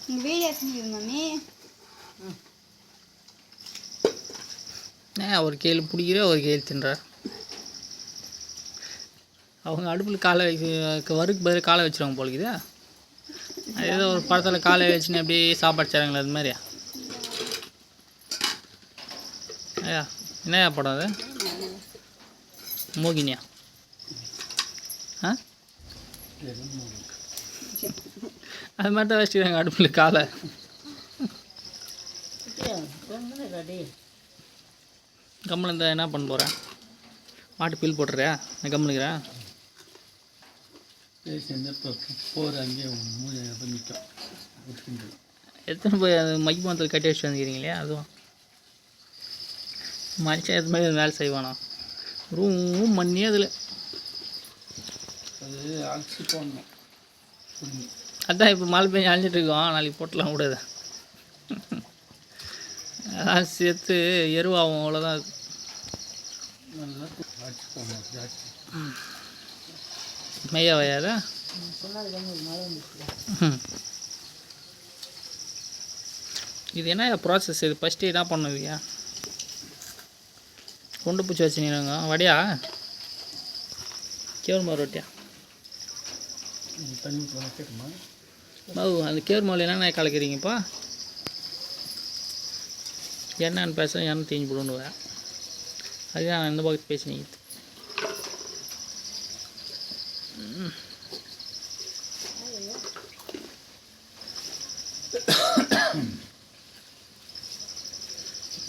Video எடுத்துக்கிது mummy. ஒரு கேள் பிடிக்கிற ஒரு கேள் தின்ற. அவங்க அடுப்பில் காலை வறுக்கு பதில் காலை வச்சுருவாங்க போலிக்குதா. அது ஏதோ ஒரு படத்தில் காலை வச்சுன்னு அப்படியே சாப்பாடு செய்கிறாங்களே அது மாதிரியா? ஐயா என்னையா படம் அது? மோகினியா? ஆ அது மாதிரி தான் வச்சுக்கிறாங்க அடுப்பில் காலை. கம்மல் இருந்தால் என்ன பண்ண போகிறேன்? மாட்டு பீல் போட்டுறியா? நான் கம்முனுக்கிறேன். எத்தனை போய் அது மைக்கு மரத்தில் கட்டி வச்சு வந்துக்கிறீங்களே அதுவும் மனுஷன் எது மாதிரி வேலை செய்வானோ ரூம் மண்ணி அதில் அது அரிசி போடணும். அதான் இப்போ மழை பெஞ்சு அழிஞ்சிட்டு இருக்கோம். நாளைக்கு போட்டலாம் கூடாது. அதான் சேர்த்து எருவாகும் அவ்வளோதான் அது. மெய்யா வயாதா இது என்ன ப்ராசஸ்? இது ஃபஸ்ட்டு என்ன பண்ணுவீங்க? கொண்டு பூச்சி வச்சுனீங்க வடையா கேவுரு ரொட்டியா? பாபு அந்த கேவுரு மாவில் என்னென்ன கலக்கிறீங்கப்பா? என்னன்னு பேச என்ன தேஞ்சு போடுவேன். அதுதான் நான் இந்த பக்கத்து பேசினீங்க.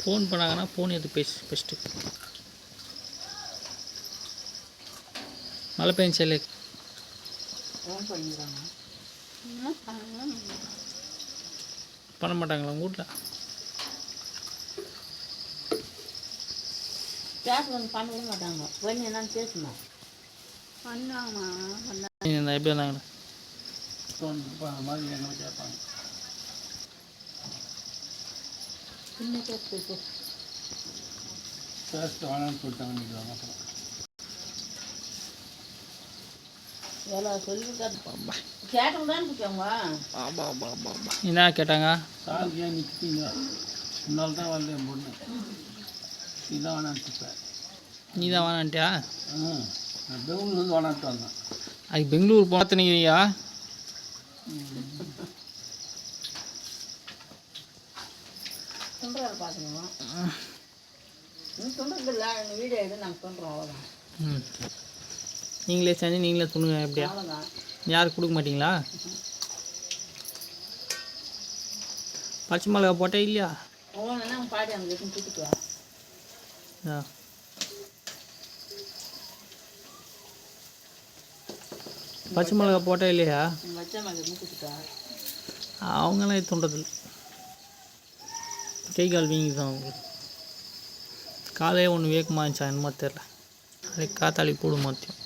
ஃபோன் பண்ணாங்கன்னா ஃபோன் எடுத்து பேசு ஃபஸ்ட்டு. மழை பெஞ்சு பண்ண மாட்டாங்களா உங்கள் வீட்டில்? பண்ணவே மாட்டாங்க. பண்ணி என்னன்னு பேசணும். பண்ணுவாங்கம்மா. எப்படி வந்தாங்களா? மாதிரி என்ன கேட்பாங்க. பேஸ்ட் வேணான்னு சொல்லிட்டாங்க. அப்புறம் என்ன கேட்டாங்க? சார் ஏன் நிற்கிங்க? முன்னால் தான் வரல என் பொண்ணு. நீதான் வேணான்ட்டுப்பேன். நீ தான் வேணான்ட்டியா? நான் பெங்களூர்லேருந்து வேணான்ட்டு வந்தேன். அது பெங்களூர் பார்த்துனீங்கய்யா. நீங்களே செஞ்சு நீங்களே துணுங்க. எப்படியா? யாருக்கு கொடுக்க மாட்டிங்களா? பச்சை மிளகா போட்டே இல்லையா? பச்சை மிளகா போட்டே இல்லையா? அவங்களாம் துண்டதில்லை. கை கால் வீங்கி தான் அவங்களுக்கு. காலையே ஒன்று வேகமாக இருந்துச்சா என்னமோ தெரில. அதுக்கு காத்தாளி போடு மாற்றியும்.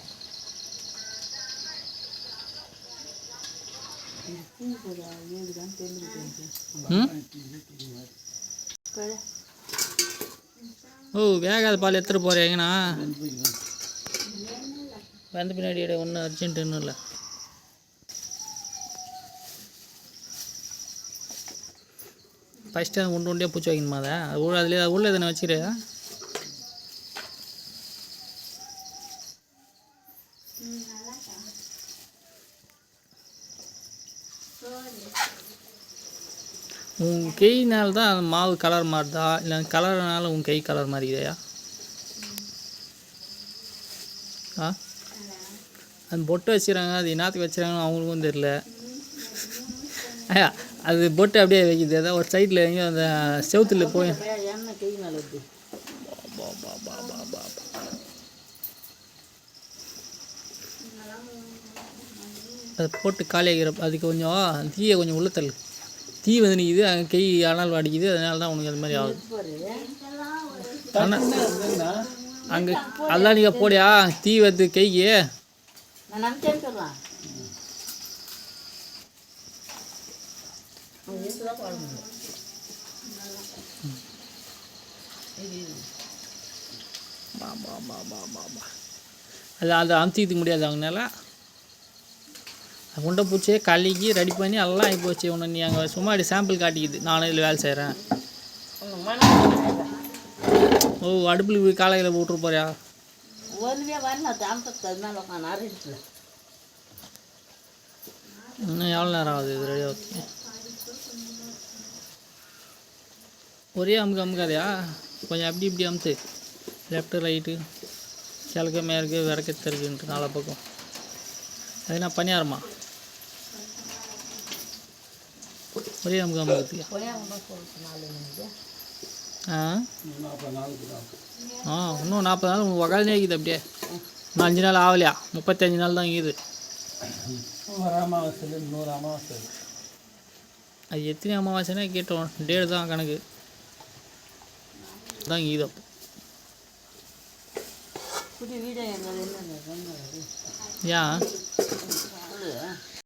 ஓ வேகாத பால் எடுத்துகிட்டு போகிறீங்கண்ணா? வந்த பின்னாடி ஒன்றும் அர்ஜென்ட்டுன்னு இல்லை. ஃபஸ்ட்டு அது ஒன்று ஒண்டியாக பூச்சி வைக்கணுமா? அதை அதில் உள்ள எதனா வச்சுக்கிறியா? உன் கையினால தான் அந்த மாவு கலர் மாறுதா இல்லை கலர்னால உன் கை கலர் மாறிக்கிறியா? அந்த பொட்டு வச்சுக்கிறாங்க. அது என்னத்துக்கு வச்சுக்கிறாங்கன்னு அவங்களுக்கும் தெரில. ஐயா அது பொட்டு அப்படியே வைக்கிது. ஏதாவது ஒரு சைடில் எங்கேயும் அந்த செவுத்துல போய் அதை போட்டு காலியாகிற அதுக்கு கொஞ்சம் தீயை கொஞ்சம் உள்ள தள்ளு. தீ வந்து நிற்கிது, அங்கே கை ஆனால் அடிக்குது. அதனால தான் உனக்கு அது மாதிரி ஆகுது. ஆனால் அங்கே அதெல்லாம் நீங்கள் போடியா தீ வருது கைக்கு. அது அதை அமுத்திக்க முடியாது அவங்களால. குண்டை பூச்சியே கழுகி ரெடி பண்ணி எல்லாம் ஆகி போச்சு. ஒன்று நீ அங்கே சும்மா அப்படி சாம்பிள் காட்டிக்குது, நானும் இதில் வேலை செய்கிறேன். ஓ, அடுப்பில் போய் காலையில் போட்டுரு போறியா? ஒன்றுமே வரல, தாமசத்துக்கு அது மேலே உட்காந்து அரைச்சிட்டு. இன்னும் எவ்வளோ நேரம் ஆகுது இது ரெடி ஓகே? ஒரே அமுக்காதையா, கொஞ்சம் அப்படி இப்படி அமுத்து. லெஃப்ட்டு ரைட்டு கிழக்கு மேற்கு விறக்க தெருக்குன்ட்டு நாலா பக்கம். அது என்ன பணியாரமா? ஒரே அமுக்கத்துக்கு இன்னும் 40 நாள் உக்காதுனே இருக்குது. அப்படியே இன்னும் 5 நாள் ஆகலையா? 35 நாள் தான் இருக்குது. அமாவாசை இன்னொரு அமாவாசை. அது எத்தனை அமாவாசைன்னா கேட்டோம், டேட் தான் கணக்கு தான் இது. புது வீடு எங்கள் ஏன்